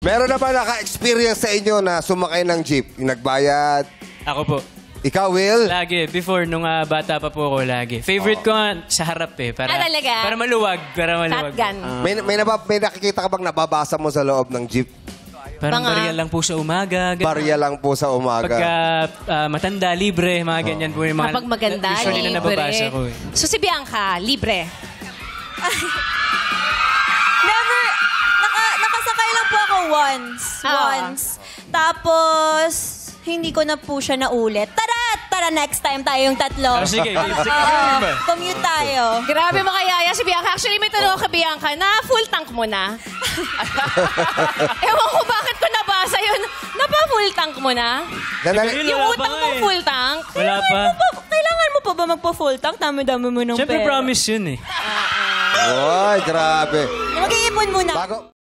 Meron na ba naka-experience sa inyo na sumakay ng jeep? Yung nagbayad? Ako po. Ikaw, Will? Lagi. Before, nung bata pa po ako, lagi. Favorite ko nga sa harap eh. Para, talaga? Para maluwag. Shotgun. May nakikita ka bang nababasa mo sa loob ng jeep? Parang barya lang po sa umaga. Barya lang po sa umaga. Pagka matanda, libre, mga ganyan po yung mga... Kapag maganda, usually libre. na nababasa ko eh. So si Bianca, libre. Never, nakasakay lang po ako once. Tapos, hindi ko na po siya naulit. Tara, next time tayong tatlo. Sige. Commute tayo. Grabe makayaya si Bianca. Actually, may tanong ka, Bianca, na full tank mo na. Ewan ko bakit ko nabasa yun. Napa-full tank mo na? Yung Wala utang pa mong eh. full tank? Wala pa. Kailangan mo pa ba magpa-full tank? Dami-dami mo ng Siyempre pera. promise yun eh. Ay, grabe. Mag-iipon muna. Bago...